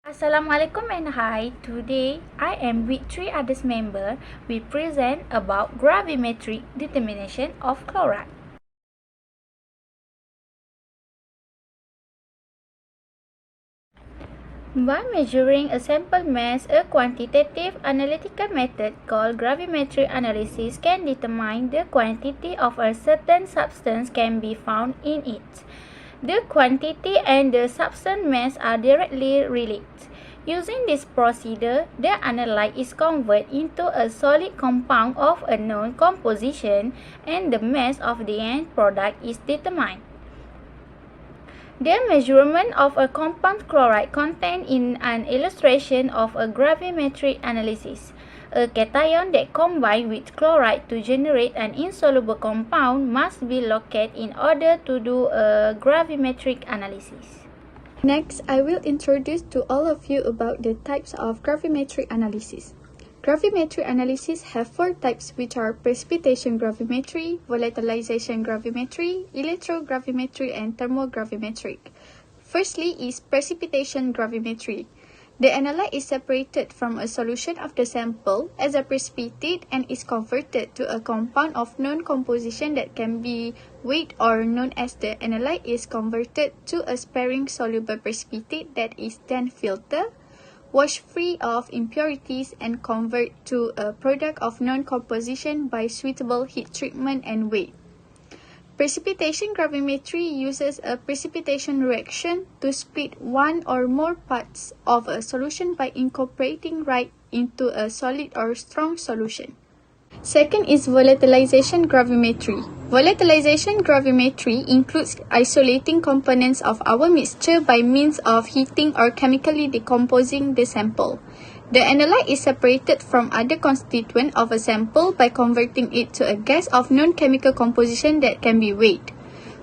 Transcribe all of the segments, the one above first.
Assalamualaikum and hi. Today I am with three others members. We present about gravimetric determination of chloride. By measuring a sample mass, a quantitative analytical method called gravimetric analysis can determine the quantity of a certain substance can be found in it. The quantity and the substance mass are directly related. Using this procedure, the analyte is converted into a solid compound of a known composition and the mass of the end product is determined. The measurement of a compound chloride contained in an illustration of a gravimetric analysis. A cation that combines with chloride to generate an insoluble compound must be located in order to do a gravimetric analysis. Next, I will introduce to all of you about the types of gravimetric analysis. Gravimetric analysis have four types, which are precipitation gravimetry, volatilization gravimetry, electrogravimetry, and thermogravimetric. Firstly is precipitation gravimetry. The analyte is separated from a solution of the sample as a precipitate and is converted to a compound of known composition that can be weighed, or known as the analyte is converted to a sparing soluble precipitate that is then filtered, washed free of impurities, and converted to a product of known composition by suitable heat treatment and weight. Precipitation gravimetry uses a precipitation reaction to split one or more parts of a solution by incorporating right into a solid or strong solution. Second is volatilization gravimetry. Volatilization gravimetry includes isolating components of our mixture by means of heating or chemically decomposing the sample. The analyte is separated from other constituents of a sample by converting it to a gas of known chemical composition that can be weighed.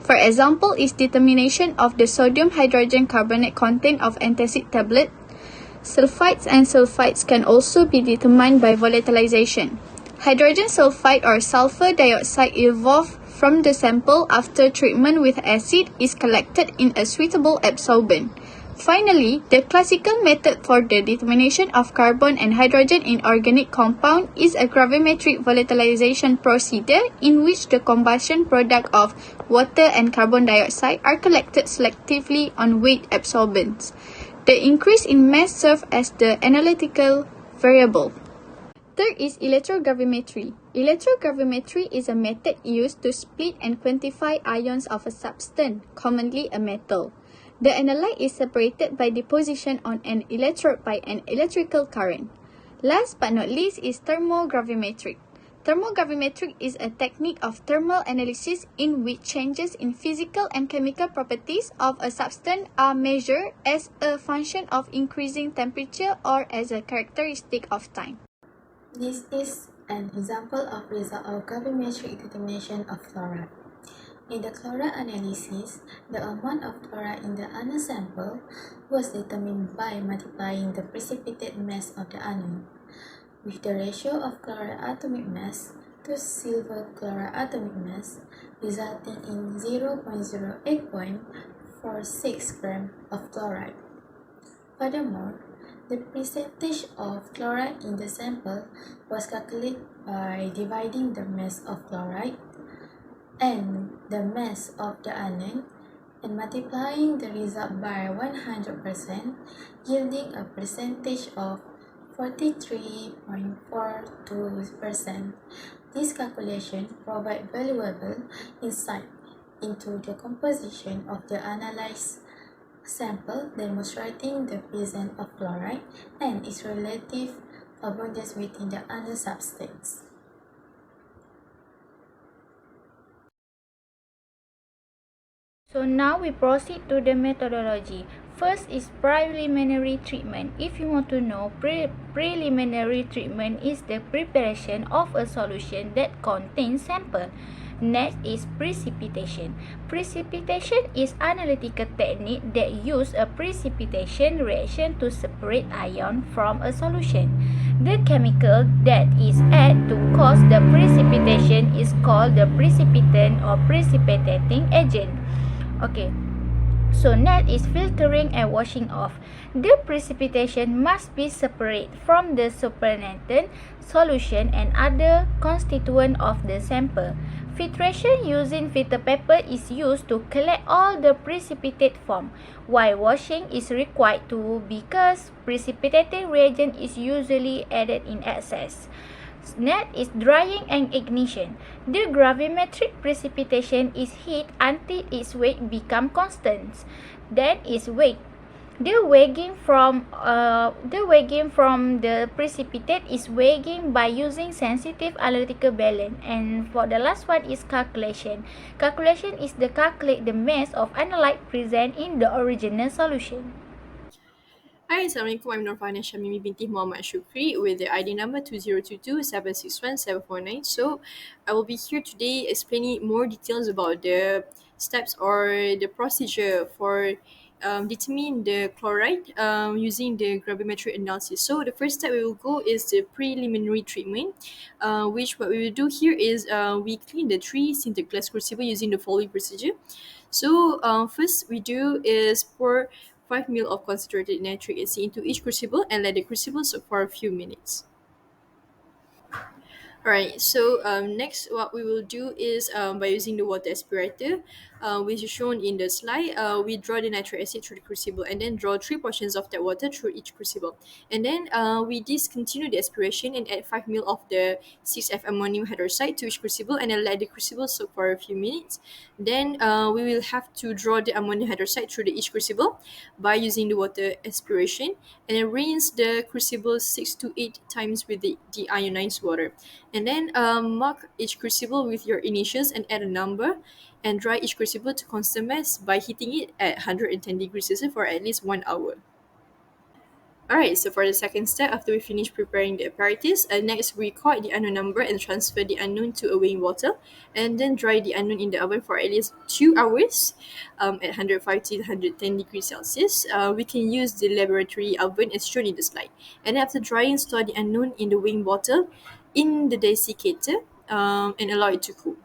For example, is determination of the sodium hydrogen carbonate content of antacid tablet. Sulfides and sulfides can also be determined by volatilization. Hydrogen sulfide or sulfur dioxide evolved from the sample after treatment with acid is collected in a suitable absorbent. Finally, the classical method for the determination of carbon and hydrogen in organic compound is a gravimetric volatilization procedure in which the combustion product of water and carbon dioxide are collected selectively on weighed absorbents. The increase in mass serves as the analytical variable. Third is electrogravimetry. Electrogravimetry is a method used to split and quantify ions of a substance, commonly a metal. The analyte is separated by deposition on an electrode by an electrical current. Last but not least is thermogravimetric. Thermogravimetric is a technique of thermal analysis in which changes in physical and chemical properties of a substance are measured as a function of increasing temperature or as a characteristic of time. This is an example of result of gravimetric determination of chloride. In the chloride analysis, the amount of chloride in the anion sample was determined by multiplying the precipitate mass of the anion with the ratio of chloride atomic mass to silver chloride atomic mass, resulting in 0.0846 grams of chloride. Furthermore, the percentage of chloride in the sample was calculated by dividing the mass of chloride and the mass of the anion and multiplying the result by 100%, yielding a percentage of 43.42%. This calculation provides valuable insight into the composition of the analyzed sample, demonstrating the presence of chloride and its relative abundance within the anion substance. So now we proceed to the methodology. First is preliminary treatment. If you want to know, preliminary treatment is the preparation of a solution that contains sample. Next is precipitation. Precipitation is analytical technique that use a precipitation reaction to separate ion from a solution. The chemical that is added to cause the precipitation is called the precipitant or precipitating agent. Okay. So net is filtering and washing off. The precipitation must be separate from the supernatant solution and other constituent of the sample. Filtration using filter paper is used to collect all the precipitate form, while washing is required too because precipitating reagent is usually added in excess. Next is drying and ignition. The gravimetric precipitation is heat until its weight become constant. Then is weight. The weighing from the precipitate is weighing by using sensitive analytical balance. And for the last one is calculation. Calculation is the calculate the mass of analyte present in the original solution. Hi, Assalamualaikum. I'm Norfana Shamimi binti Muhammad Shukri with the ID number 2022-761-749. So, I will be here today explaining more details about the steps or the procedure for determine the chloride using the gravimetric analysis. So, the first step we will go is the preliminary treatment, which what we will do here is we clean the 3 sintered glass crucible using the following procedure. So first we do is pour 5 ml of concentrated nitric acid into each crucible and let the crucible soak for a few minutes. Alright, so next what we will do is by using the water aspirator, which is shown in the slide, we draw the nitric acid through the crucible and then draw 3 portions of that water through each crucible. And then we discontinue the aspiration and add 5 ml of the 6F ammonium hydroxide to each crucible and then let the crucible soak for a few minutes. Then we will have to draw the ammonium hydroxide through each crucible by using the water aspiration and then rinse the crucible 6 to 8 times with the deionized water. And then mark each crucible with your initials and add a number and dry each crucible to constant mass by heating it at 110 degrees Celsius for at least 1 hour. Alright, so for the second step, after we finish preparing the apparatus, next record the unknown number and transfer the unknown to a weighing bottle, and then dry the unknown in the oven for at least 2 hours at 105 to 110 degrees Celsius. We can use the laboratory oven as shown in the slide. And after drying, store the unknown in the weighing bottle in the desiccator and allow it to cool.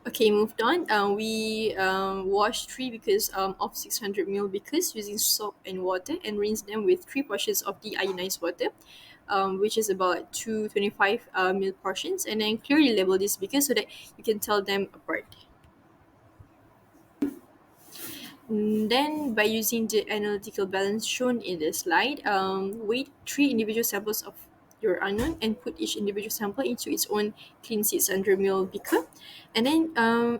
Okay, moved on. We wash 3 because of 600 ml because using soap and water and rinse them with 3 portions of deionized water, which is about 225 ml portions, and then clearly label this because so that you can tell them apart. Then, by using the analytical balance shown in the slide, weight 3 individual samples of your unknown and put each individual sample into its own clean 600 ml beaker. And then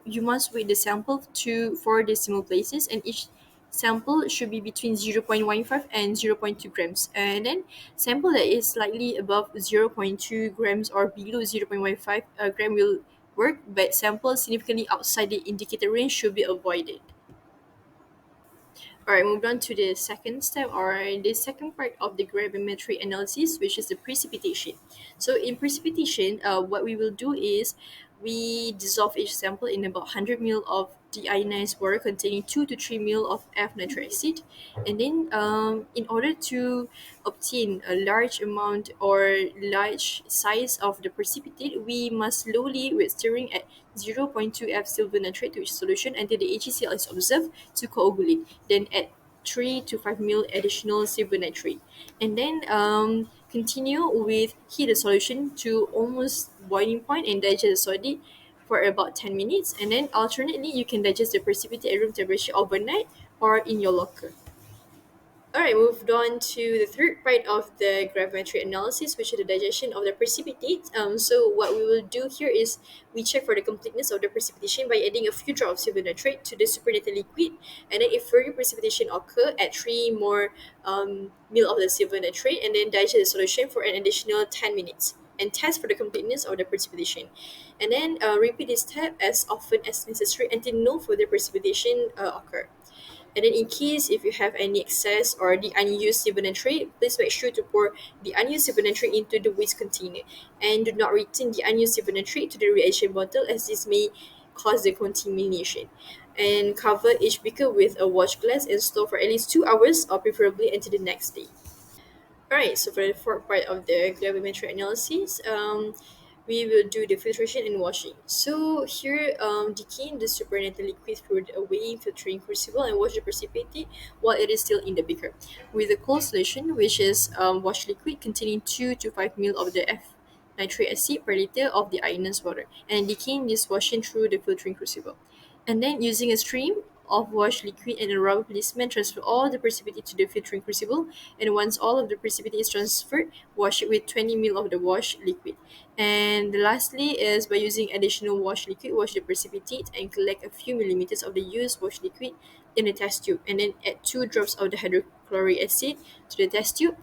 you must weigh the sample to 4 decimal places, and each sample should be between 0.15 and 0.2 grams. And then sample that is slightly above 0.2 grams or below 0.15 gram will work, but samples significantly outside the indicated range should be avoided. Alright, moved on to the second step or the second part of the gravimetric analysis, which is the precipitation. So in precipitation, what we will do is we dissolve each sample in about 100 ml of deionized water containing 2 to 3 ml of F nitric acid. And then in order to obtain a large amount or large size of the precipitate, we must slowly, with stirring at 0.2 F silver nitrate to each solution until the HCl is observed to coagulate. Then add 3 to 5 ml additional silver nitrate. And then continue with heat the solution to almost boiling point and digest the solid for about 10 minutes. And then alternately, you can digest the precipitate at room temperature overnight or in your locker. Alright, moved on to the third part of the gravimetric analysis, which is the digestion of the precipitate. So what we will do here is we check for the completeness of the precipitation by adding a few drops of silver nitrate to the supernatant liquid, and then if further precipitation occur, add 3 more ml of the silver nitrate, and then digest the solution for an additional 10 minutes. And test for the completeness of the precipitation. And then repeat this step as often as necessary until no further precipitation occur. And then in case if you have any excess or the unused silver nitrate, please make sure to pour the unused silver nitrate into the waste container. And do not return the unused silver nitrate to the reagent bottle as this may cause the contamination. And cover each beaker with a watch glass and store for at least 2 hours or preferably until the next day. Alright, so for the fourth part of the gravimetric analysis, we will do the filtration and washing. So here, decant the supernatant liquid through a weighing filtering crucible and wash the precipitate while it is still in the beaker with a cold solution, which is wash liquid containing 2 to 5 ml of the F nitric acid per liter of the ionized water, and decant this washing through the filtering crucible. And then using a stream of wash liquid and a rubber placement, transfer all the precipitate to the filtering crucible, and once all of the precipitate is transferred, wash it with 20 ml of the wash liquid. And lastly is by using additional wash liquid, wash the precipitate and collect a few millimeters of the used wash liquid in a test tube, and then add 2 drops of the hydrochloric acid to the test tube.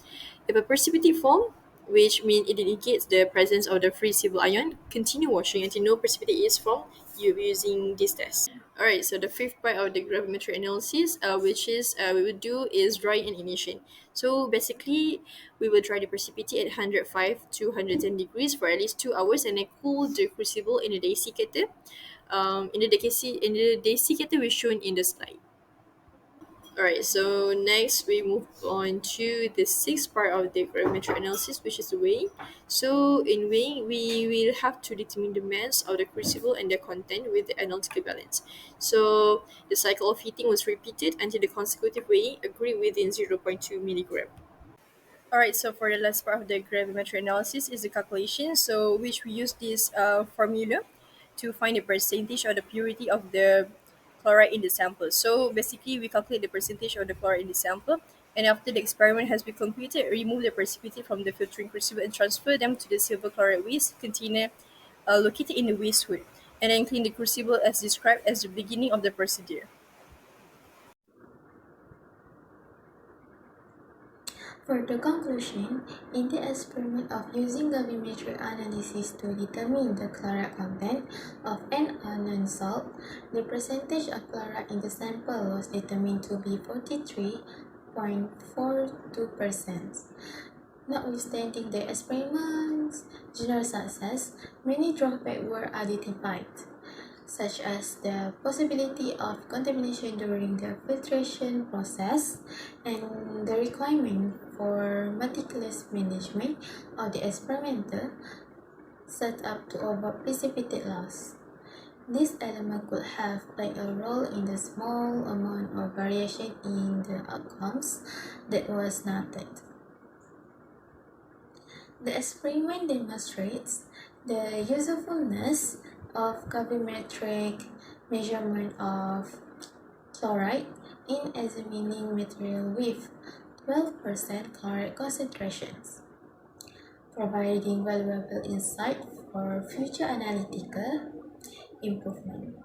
If a precipitate form, which means it indicates the presence of the free civil ion, continue washing until no precipitate is formed using this test. Alright, so the fifth part of the gravimetric analysis, which is we will do is dry and ignition. So basically, we will dry the precipitate at 105 to 110 degrees for at least 2 hours, and then cool the crucible in the desiccator. In the desiccator we shown in the slide. Alright, so next we move on to the sixth part of the gravimetric analysis, which is the weighing. So in weighing, we will have to determine the mass of the crucible and their content with the analytical balance. So the cycle of heating was repeated until the consecutive weighing agreed within 0.2 milligram. Alright, so for the last part of the gravimetric analysis is the calculation. So which we use this formula to find the percentage of the purity of the chloride in the sample. So basically, we calculate the percentage of the chloride in the sample, and after the experiment has been completed, remove the precipitate from the filtering crucible and transfer them to the silver chloride waste container located in the waste hood, and then clean the crucible as described as the beginning of the procedure. For the conclusion, in the experiment of using gravimetric analysis to determine the chloride content of an unknown salt, the percentage of chloride in the sample was determined to be 43.42%. Notwithstanding the experiment's general success, many drawbacks were identified, such as the possibility of contamination during the filtration process and the requirement for meticulous management of the experimental setup to avoid precipitate loss. This element could have played a role in the small amount of variation in the outcomes that was noted. The experiment demonstrates the usefulness of gravimetric measurement of chloride in examining material with 12% chloride concentrations, providing valuable insight for future analytical improvement.